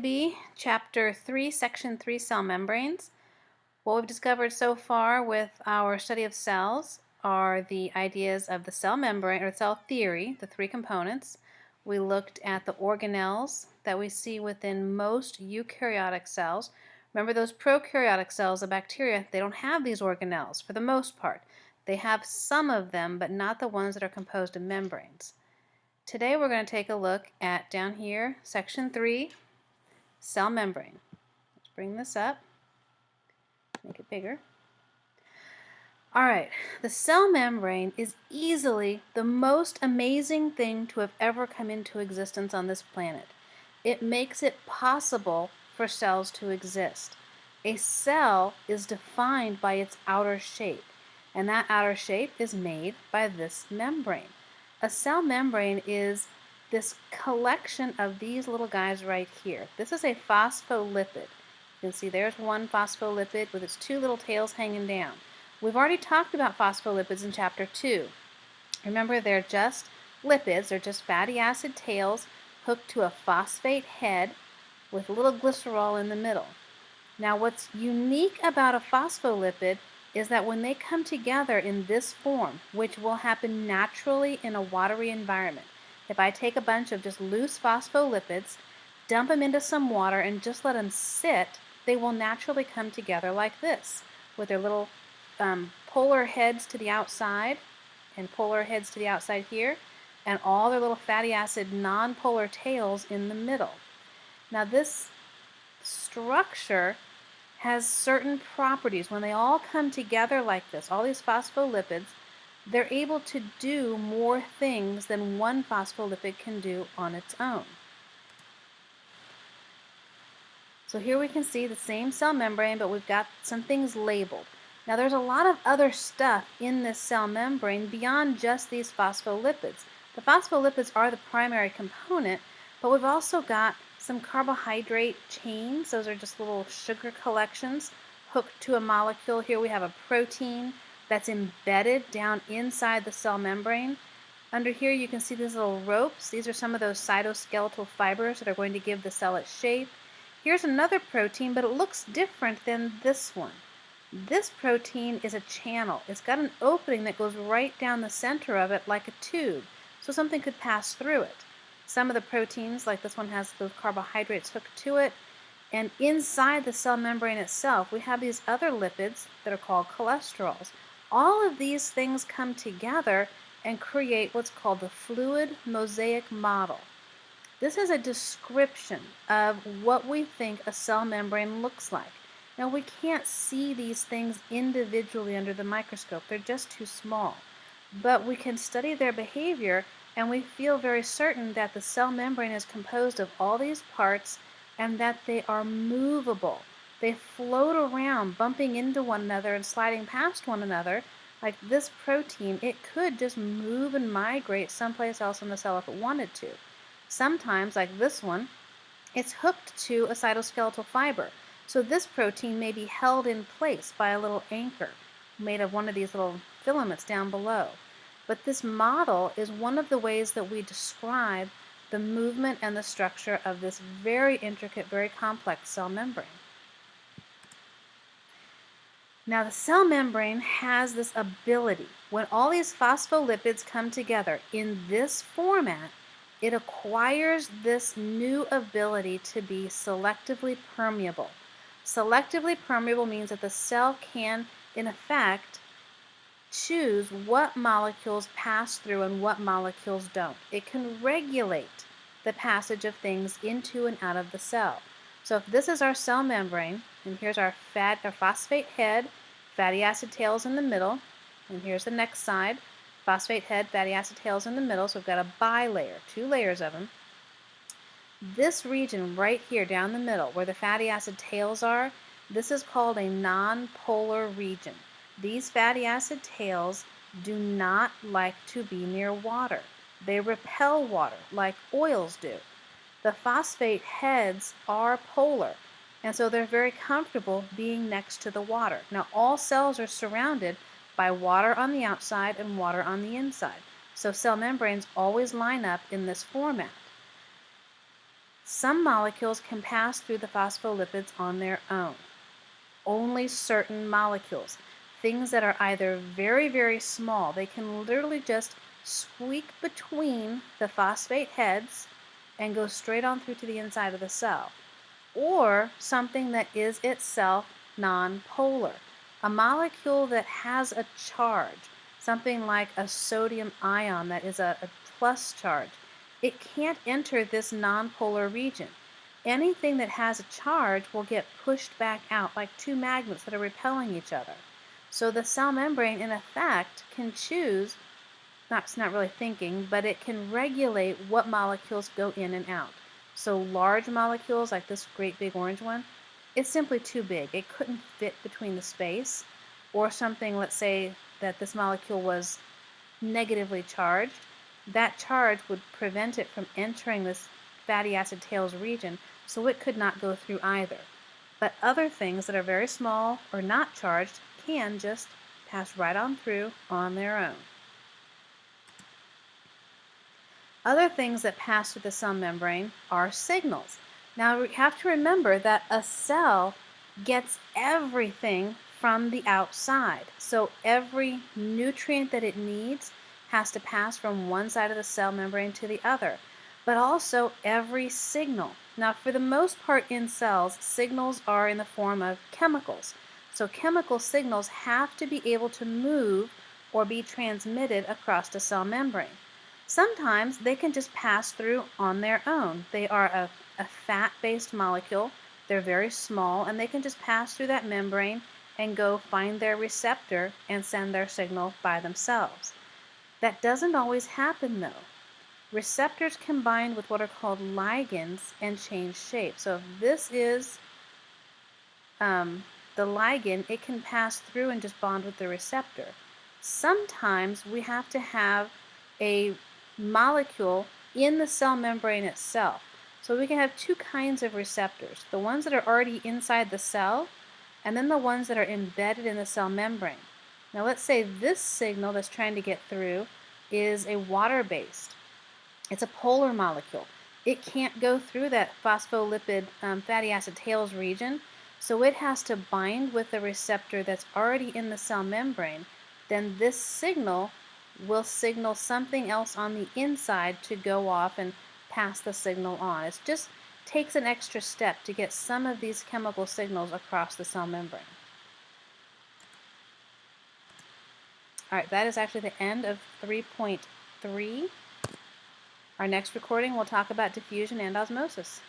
B, Chapter 3, Section 3, Cell Membranes. What we've discovered so far with our study of cells are the ideas of the cell membrane, or cell theory, the three components. We looked at the organelles that we see within most eukaryotic cells. Remember, those prokaryotic cells, the bacteria, they don't have these organelles for the most part. They have some of them, but not the ones that are composed of membranes. Today we're going to take a look at, down here, Section 3, cell membrane. Let's bring this up, make it bigger. All right, the cell membrane is easily the most amazing thing to have ever come into existence on this planet. It makes it possible for cells to exist. A cell is defined by its outer shape, and that outer shape is made by this membrane. A cell membrane is this collection of these little guys right here. This is a phospholipid. You can see there's one phospholipid with its two little tails hanging down. We've already talked about phospholipids in Chapter 2. Remember, they're just lipids, they're just fatty acid tails hooked to a phosphate head with a little glycerol in the middle. Now, what's unique about a phospholipid is that when they come together in this form, which will happen naturally in a watery environment, if I take a bunch of just loose phospholipids, dump them into some water, and just let them sit, they will naturally come together like this, with their little polar heads to the outside and polar heads to the outside here, and all their little fatty acid non-polar tails in the middle. Now, this structure has certain properties. When they all come together like this, all these phospholipids, they're able to do more things than one phospholipid can do on its own. So here we can see the same cell membrane, but we've got some things labeled. Now, there's a lot of other stuff in this cell membrane beyond just these phospholipids. The phospholipids are the primary component, but we've also got some carbohydrate chains. Those are just little sugar collections hooked to a molecule. Here we have a protein that's embedded down inside the cell membrane. Under here you can see these little ropes. These are some of those cytoskeletal fibers that are going to give the cell its shape. Here's another protein, but it looks different than this one. This protein is a channel. It's got an opening that goes right down the center of it like a tube, so something could pass through it. Some of the proteins, like this one, has those carbohydrates hooked to it. And inside the cell membrane itself, we have these other lipids that are called cholesterols. All of these things come together and create what's called the fluid mosaic model. This is a description of what we think a cell membrane looks like. Now, we can't see these things individually under the microscope. They're just too small. But we can study their behavior, and we feel very certain that the cell membrane is composed of all these parts and that they are movable. They float around, bumping into one another and sliding past one another. Like this protein, it could just move and migrate someplace else in the cell if it wanted to. Sometimes, like this one, it's hooked to a cytoskeletal fiber. So this protein may be held in place by a little anchor made of one of these little filaments down below. But this model is one of the ways that we describe the movement and the structure of this very intricate, very complex cell membrane. Now, the cell membrane has this ability. When all these phospholipids come together in this format, it acquires this new ability to be selectively permeable. Selectively permeable means that the cell can, in effect, choose what molecules pass through and what molecules don't. It can regulate the passage of things into and out of the cell. So if this is our cell membrane, and here's our phosphate head, fatty acid tails in the middle, and here's the next side, phosphate head, fatty acid tails in the middle, so we've got a bilayer, two layers of them. This region right here down the middle where the fatty acid tails are, this is called a non-polar region. These fatty acid tails do not like to be near water. They repel water like oils do. The phosphate heads are polar, and so they're very comfortable being next to the water. Now, all cells are surrounded by water on the outside and water on the inside. So cell membranes always line up in this format. Some molecules can pass through the phospholipids on their own. Only certain molecules, things that are either very, very small, they can literally just squeak between the phosphate heads and go straight on through to the inside of the cell, or something that is itself nonpolar. A molecule that has a charge, something like a sodium ion that is a plus charge, it can't enter this nonpolar region. Anything that has a charge will get pushed back out like two magnets that are repelling each other. So the cell membrane, in effect, can choose, it's not really thinking, but it can regulate what molecules go in and out. So large molecules like this great big orange one, it's simply too big. It couldn't fit between the space. Or something, let's say that this molecule was negatively charged, that charge would prevent it from entering this fatty acid tails region, so it could not go through either. But other things that are very small or not charged can just pass right on through on their own. Other things that pass through the cell membrane are signals. Now we have to remember that a cell gets everything from the outside. So every nutrient that it needs has to pass from one side of the cell membrane to the other, but also every signal. Now, for the most part in cells, signals are in the form of chemicals. So chemical signals have to be able to move or be transmitted across the cell membrane. Sometimes they can just pass through on their own. They are a fat-based molecule. They're very small, and they can just pass through that membrane and go find their receptor and send their signal by themselves. That doesn't always happen, though. Receptors combine with what are called ligands and change shape. So if this is the ligand, it can pass through and just bond with the receptor. Sometimes we have to have a molecule in the cell membrane itself. So we can have two kinds of receptors, the ones that are already inside the cell and then the ones that are embedded in the cell membrane. Now let's say this signal that's trying to get through is a water-based. It's a polar molecule. It can't go through that phospholipid fatty acid tails region, so it has to bind with the receptor that's already in the cell membrane. Then this signal will signal something else on the inside to go off and pass the signal on. It just takes an extra step to get some of these chemical signals across the cell membrane. All right, that is actually the end of 3.3. Our next recording will talk about diffusion and osmosis.